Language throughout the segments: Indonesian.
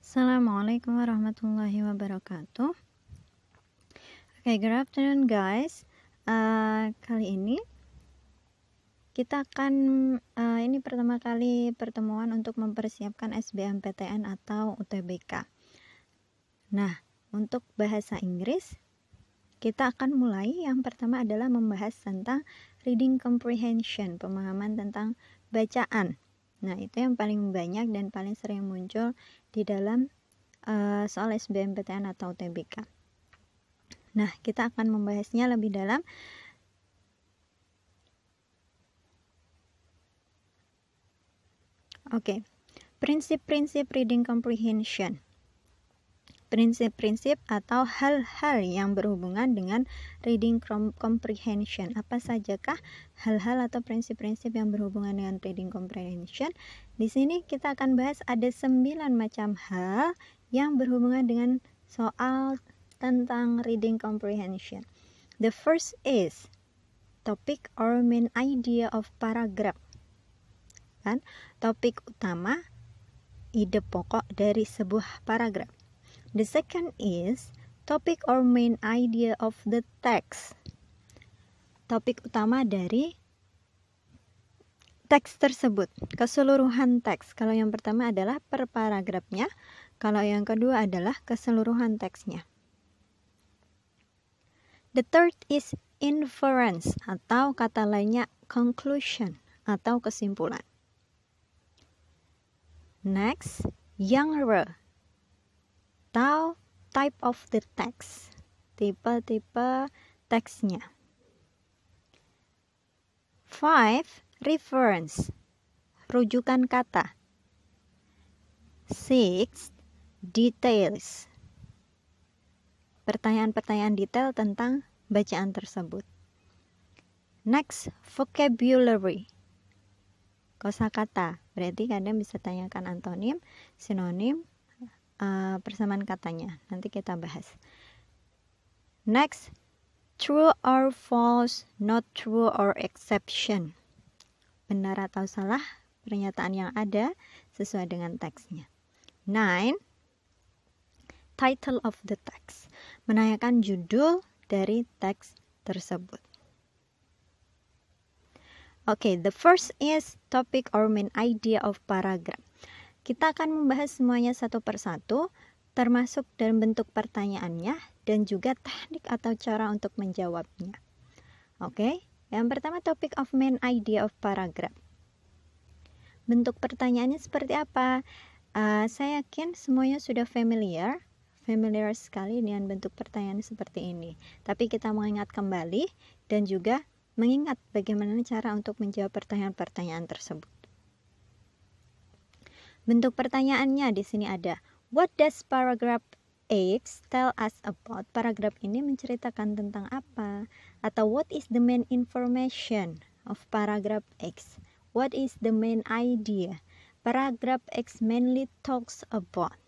Assalamualaikum warahmatullahi wabarakatuh. Good afternoon guys. Kali ini kita akan ini pertama kali pertemuan untuk mempersiapkan SBMPTN atau UTBK. Nah, untuk bahasa Inggris kita akan mulai. Yang pertama adalah membahas tentang reading comprehension, pemahaman tentang bacaan. Nah, itu yang paling banyak dan paling sering muncul di dalam soal SBMPTN atau UTBK. Nah, kita akan membahasnya lebih dalam. Oke, prinsip-prinsip reading comprehension. Prinsip-prinsip atau hal-hal yang berhubungan dengan reading comprehension. Apa sajakah hal-hal atau prinsip-prinsip yang berhubungan dengan reading comprehension? Di sini kita akan bahas ada 9 macam hal yang berhubungan dengan soal tentang reading comprehension. The first is topic or main idea of paragraph. Kan? Topik utama, ide pokok dari sebuah paragraf. The second is topic or main idea of the text. Topik utama dari teks tersebut, keseluruhan teks. Kalau yang pertama adalah per paragrafnya, kalau yang kedua adalah keseluruhan teksnya. The third is inference atau kata lainnya conclusion atau kesimpulan. Next, genre atau type of the text, tipe-tipe teksnya. 5. Reference, rujukan kata. 6. Details, pertanyaan-pertanyaan detail tentang bacaan tersebut. Next, vocabulary, kosakata, berarti kalian bisa tanyakan antonim, sinonim, persamaan katanya. Nanti kita bahas. Next, true or false, not true or exception, benar atau salah pernyataan yang ada sesuai dengan teksnya. 9. Title of the text, menanyakan judul dari teks tersebut. Okay, the first is topic or main idea of paragraph. Kita akan membahas semuanya satu persatu, termasuk dalam bentuk pertanyaannya dan juga teknik atau cara untuk menjawabnya. Oke, yang pertama topic of main idea of paragraph. Bentuk pertanyaannya seperti apa? Saya yakin semuanya sudah familiar sekali dengan bentuk pertanyaan seperti ini. Tapi kita mengingat kembali dan juga mengingat bagaimana cara untuk menjawab pertanyaan-pertanyaan tersebut. Bentuk pertanyaannya di sini ada, what does paragraph X tell us about? Paragraf ini menceritakan tentang apa? Atau what is the main information of paragraph X? What is the main idea? Paragraph X mainly talks about.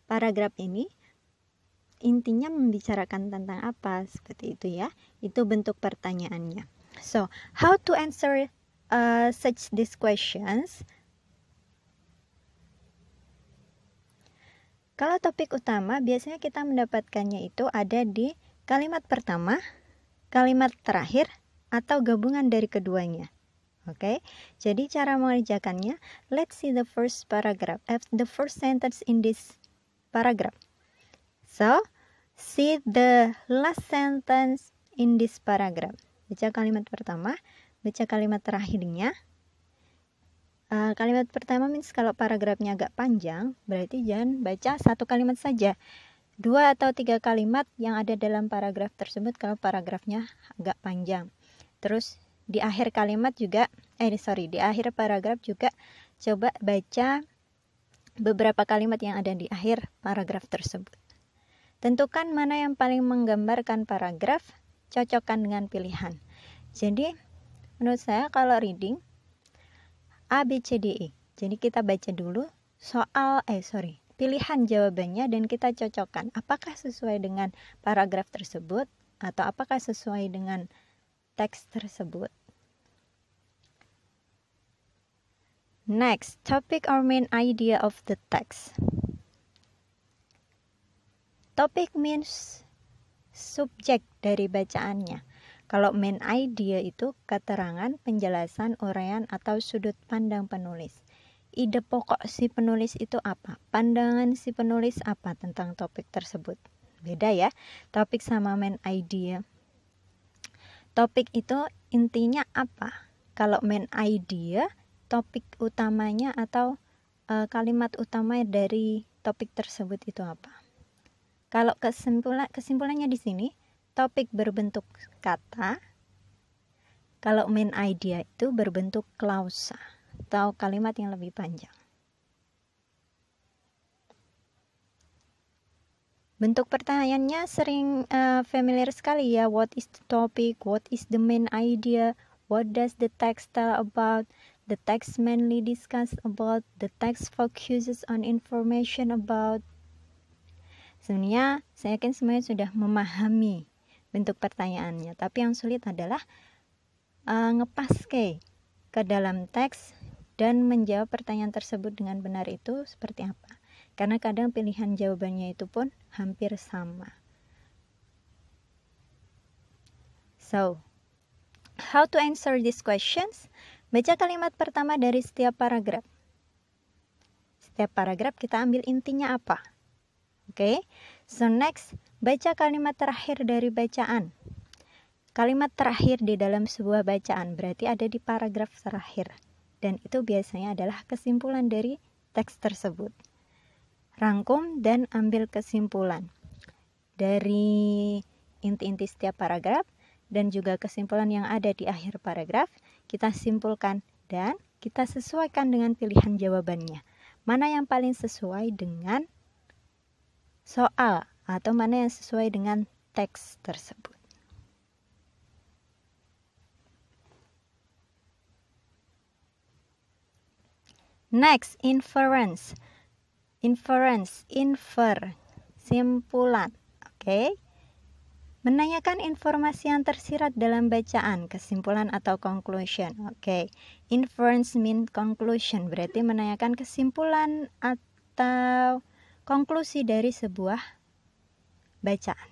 Paragraf ini intinya membicarakan tentang apa? Seperti itu ya. Itu bentuk pertanyaannya. So, how to answer such these questions? Kalau topik utama, biasanya kita mendapatkannya itu ada di kalimat pertama, kalimat terakhir, atau gabungan dari keduanya. Oke, jadi cara mengerjakannya, let's see the first paragraph, the first sentence in this paragraph. So, see the last sentence in this paragraph. Baca kalimat pertama, baca kalimat terakhirnya. Kalimat pertama means kalau paragrafnya agak panjang, berarti jangan baca satu kalimat saja. 2 atau 3 kalimat yang ada dalam paragraf tersebut kalau paragrafnya agak panjang. Terus di akhir kalimat juga, di akhir paragraf juga coba baca beberapa kalimat yang ada di akhir paragraf tersebut. Tentukan mana yang paling menggambarkan paragraf, cocokkan dengan pilihan. Jadi, menurut saya kalau reading A, B, C, D, E. Jadi kita baca dulu pilihan jawabannya dan kita cocokkan. Apakah sesuai dengan paragraf tersebut atau apakah sesuai dengan teks tersebut. Next, topic or main idea of the text. Topik means subjek dari bacaannya. Kalau main idea itu keterangan, penjelasan, uraian, atau sudut pandang penulis. Ide pokok si penulis itu apa? Pandangan si penulis apa tentang topik tersebut? Beda ya, topik sama main idea. Topik itu intinya apa? Kalau main idea, topik utamanya atau kalimat utama dari topik tersebut itu apa? Kalau kesimpulannya di sini, topik berbentuk kata, kalau main idea itu berbentuk klausa atau kalimat yang lebih panjang. Bentuk pertanyaannya sering familiar sekali ya. What is the topic? What is the main idea? What does the text tell about? The text mainly discuss about. The text focuses on information about. Sebenarnya saya yakin semuanya sudah memahami bentuk pertanyaannya, tapi yang sulit adalah ngepas ke dalam teks dan menjawab pertanyaan tersebut dengan benar itu seperti apa. Karena kadang pilihan jawabannya itu pun hampir sama. So, how to answer these questions? Baca kalimat pertama dari setiap paragraf. Setiap paragraf kita ambil intinya apa. Oke, so next, baca kalimat terakhir dari bacaan. Kalimat terakhir di dalam sebuah bacaan berarti ada di paragraf terakhir. Dan itu biasanya adalah kesimpulan dari teks tersebut. Rangkum dan ambil kesimpulan dari inti-inti setiap paragraf dan juga kesimpulan yang ada di akhir paragraf. Kita simpulkan dan kita sesuaikan dengan pilihan jawabannya. Mana yang paling sesuai dengan soal atau mana yang sesuai dengan teks tersebut. Next, inference. Infer, simpulan. Oke. Menanyakan informasi yang tersirat dalam bacaan, kesimpulan atau conclusion. Oke. Inference mean conclusion, berarti menanyakan kesimpulan atau konklusi dari sebuah bacaan.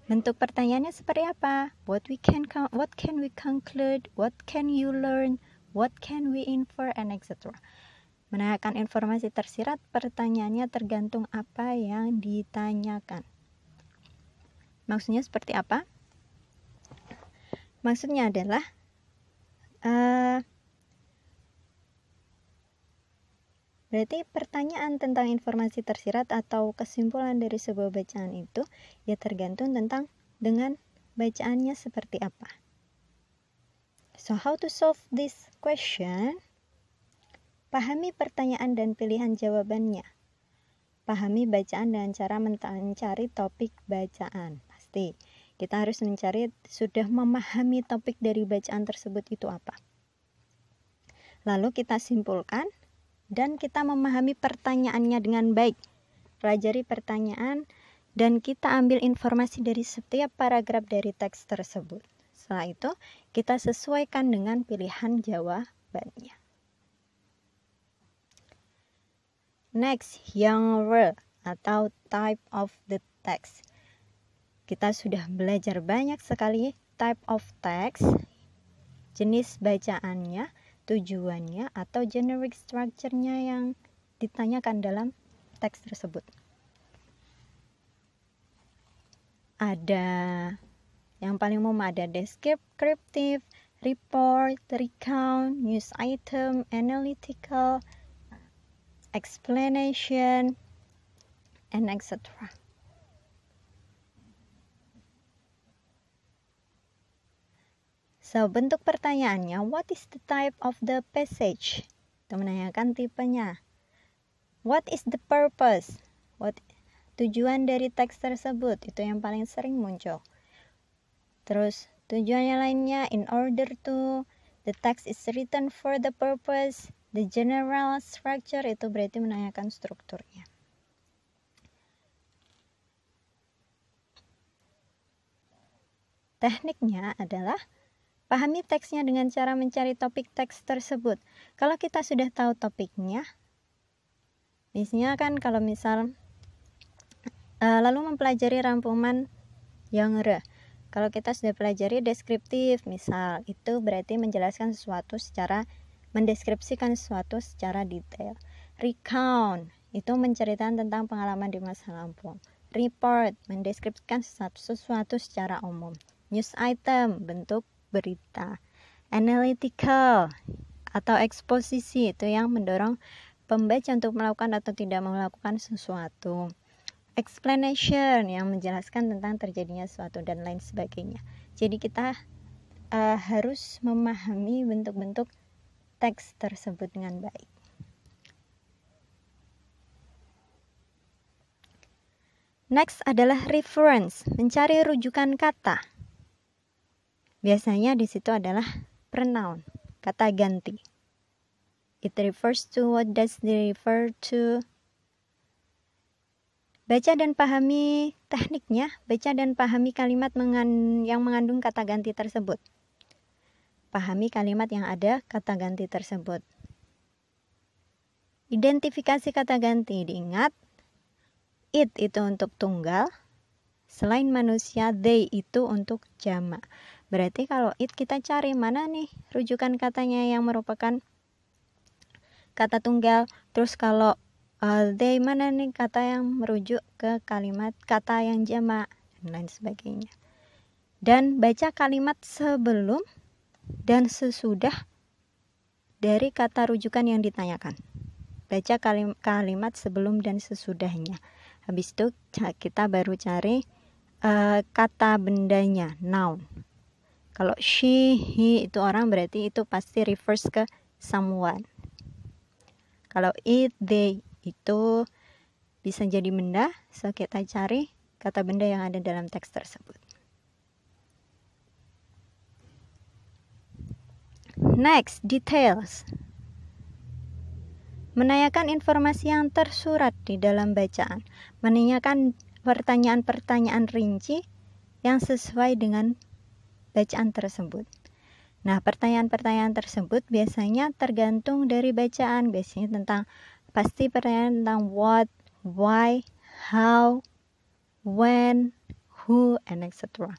Bentuk pertanyaannya seperti apa? What can we conclude? What can you learn? What can we infer? And etc. Menanyakan informasi tersirat, pertanyaannya tergantung apa yang ditanyakan. Maksudnya seperti apa? Maksudnya adalah berarti pertanyaan tentang informasi tersirat atau kesimpulan dari sebuah bacaan itu ya tergantung dengan bacaannya seperti apa. So how to solve this question? Pahami pertanyaan dan pilihan jawabannya. Pahami bacaan dengan cara mencari topik bacaan. Pasti kita harus sudah memahami topik dari bacaan tersebut itu apa. Lalu kita simpulkan dan kita memahami pertanyaannya dengan baik. Pelajari pertanyaan dan kita ambil informasi dari setiap paragraf dari teks tersebut. Setelah itu, kita sesuaikan dengan pilihan jawabannya. Next, genre atau type of the text. Kita sudah belajar banyak sekali type of text, jenis bacaannya, tujuannya, atau generic structure-nya yang ditanyakan dalam teks tersebut. Ada yang paling umum ada descriptive, report, recount, news item, analytical, explanation, and etc. So, bentuk pertanyaannya, what is the type of the passage? Itu menanyakan tipenya. What is the purpose? Tujuan dari teks tersebut, itu yang paling sering muncul. Terus, tujuannya lainnya, in order to, the text is written for the purpose, the general structure, itu berarti menanyakan strukturnya. Tekniknya adalah pahami teksnya dengan cara mencari topik teks tersebut. Kalau kita sudah tahu topiknya, biasanya kan kalau misal lalu mempelajari rangkuman genre. Kalau kita sudah pelajari deskriptif, misal, itu berarti menjelaskan sesuatu secara, mendeskripsikan sesuatu secara detail. Recount, itu menceritakan tentang pengalaman di masa lampau. Report, mendeskripsikan sesuatu secara umum. News item, bentuk berita. Analytical, atau eksposisi, itu yang mendorong pembaca untuk melakukan atau tidak melakukan sesuatu. Explanation, yang menjelaskan tentang terjadinya sesuatu dan lain sebagainya. Jadi kita harus memahami bentuk-bentuk teks tersebut dengan baik. Next adalah reference, mencari rujukan kata. Biasanya di situ adalah pronoun, kata ganti. It refers to, what does it refer to? Baca dan pahami tekniknya, baca dan pahami kalimat yang mengandung kata ganti tersebut. Pahami kalimat yang ada kata ganti tersebut. Identifikasi kata ganti, diingat, it itu untuk tunggal, selain manusia, they itu untuk jamak. Berarti kalau it kita cari mana nih rujukan katanya yang merupakan kata tunggal, terus kalau they mana nih kata yang merujuk ke kalimat kata yang jamak dan lain sebagainya. Dan baca kalimat sebelum dan sesudah dari kata rujukan yang ditanyakan. Baca kalimat sebelum dan sesudahnya. Habis itu kita baru cari kata bendanya, noun. Kalau she, he itu orang, berarti itu pasti refers ke someone. Kalau it, they itu bisa jadi benda, so kita cari kata benda yang ada dalam teks tersebut. Next, details. Menanyakan informasi yang tersurat di dalam bacaan. Menanyakan pertanyaan-pertanyaan rinci yang sesuai dengan bacaan tersebut. Nah, pertanyaan-pertanyaan tersebut biasanya tergantung dari bacaan. Biasanya pasti pertanyaan tentang what, why, how, when, who, and etc.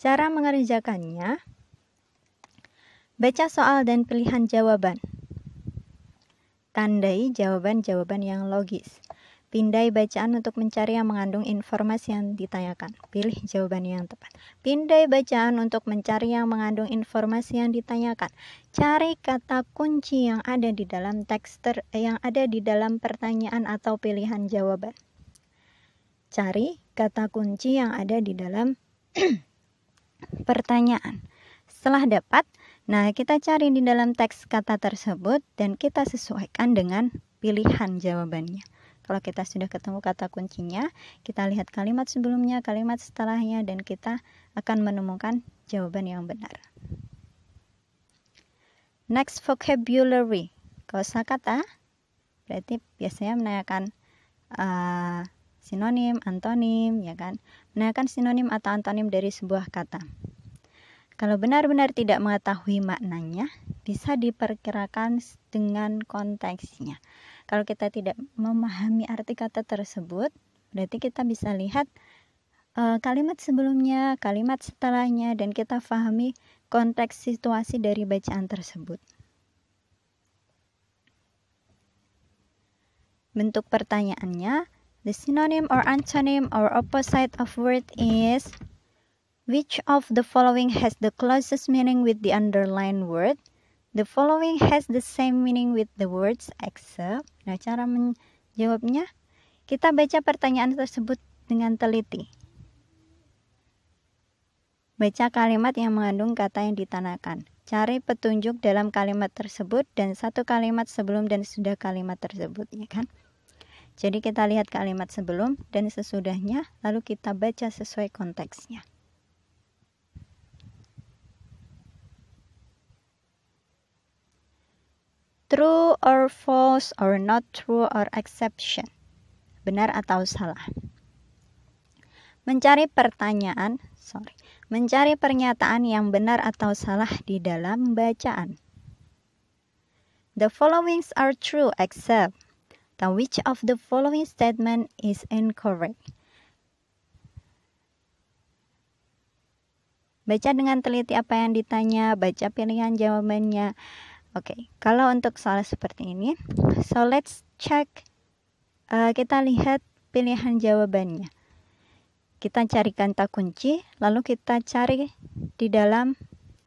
Cara mengerjakannya, baca soal dan pilihan jawaban. Tandai jawaban-jawaban yang logis. Pindai bacaan untuk mencari yang mengandung informasi yang ditanyakan. Pilih jawaban yang tepat. Pindai bacaan untuk mencari yang mengandung informasi yang ditanyakan. Cari kata kunci yang ada di dalam teks yang ada di dalam pertanyaan atau pilihan jawaban. Cari kata kunci yang ada di dalam pertanyaan. Setelah dapat, nah kita cari di dalam teks kata tersebut dan kita sesuaikan dengan pilihan jawabannya. Kalau kita sudah ketemu kata kuncinya, kita lihat kalimat sebelumnya, kalimat setelahnya, dan kita akan menemukan jawaban yang benar. Next, vocabulary. Kosakata berarti biasanya menanyakan sinonim, antonim, ya kan? Menanyakan sinonim atau antonim dari sebuah kata. Kalau benar-benar tidak mengetahui maknanya, bisa diperkirakan dengan konteksnya. Kalau kita tidak memahami arti kata tersebut, berarti kita bisa lihat kalimat sebelumnya, kalimat setelahnya, dan kita pahami konteks situasi dari bacaan tersebut. Bentuk pertanyaannya, the synonym or antonym or opposite of word is, which of the following has the closest meaning with the underlined word? The following has the same meaning with the words except. Nah, cara menjawabnya, kita baca pertanyaan tersebut dengan teliti. Baca kalimat yang mengandung kata yang ditanyakan. Cari petunjuk dalam kalimat tersebut dan satu kalimat sebelum dan sesudah kalimat tersebut, ya kan? Jadi kita lihat kalimat sebelum dan sesudahnya, lalu kita baca sesuai konteksnya. True or false or not true or exception. Benar atau salah. Mencari pernyataan yang benar atau salah di dalam bacaan. The followings are true except. Now, which of the following statement is incorrect? Baca dengan teliti apa yang ditanya, baca pilihan jawabannya. Oke, kalau untuk soal seperti ini, so let's check. Kita lihat pilihan jawabannya. Kita cari kata kunci, lalu kita cari di dalam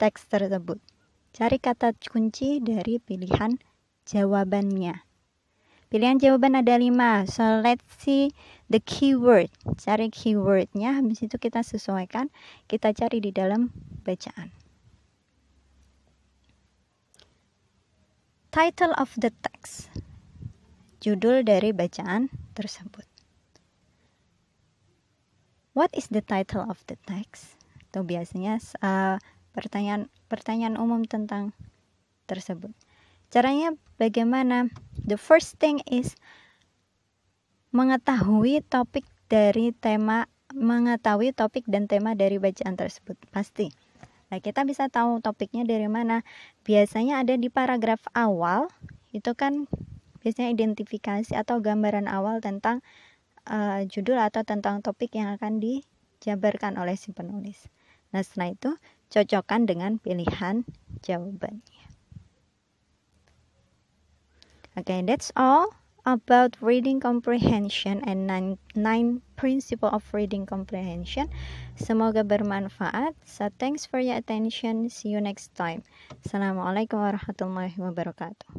teks tersebut. Cari kata kunci dari pilihan jawabannya. Pilihan jawaban ada 5. So let's see the keyword. Cari keywordnya, habis itu kita sesuaikan. Kita cari di dalam bacaan. Title of the text. Judul dari bacaan tersebut. What is the title of the text? Itu biasanya pertanyaan umum tentang tersebut. Caranya bagaimana? The first thing is mengetahui topik dan tema dari bacaan tersebut. Pasti. Nah, kita bisa tahu topiknya dari mana. Biasanya ada di paragraf awal. Itu kan biasanya identifikasi atau gambaran awal tentang judul atau tentang topik yang akan dijabarkan oleh si penulis. Nah, setelah itu cocokkan dengan pilihan jawabannya. Okay, that's all about reading comprehension and 9 principle of reading comprehension. Semoga bermanfaat. So thanks for your attention. See you next time. Assalamualaikum warahmatullahi wabarakatuh.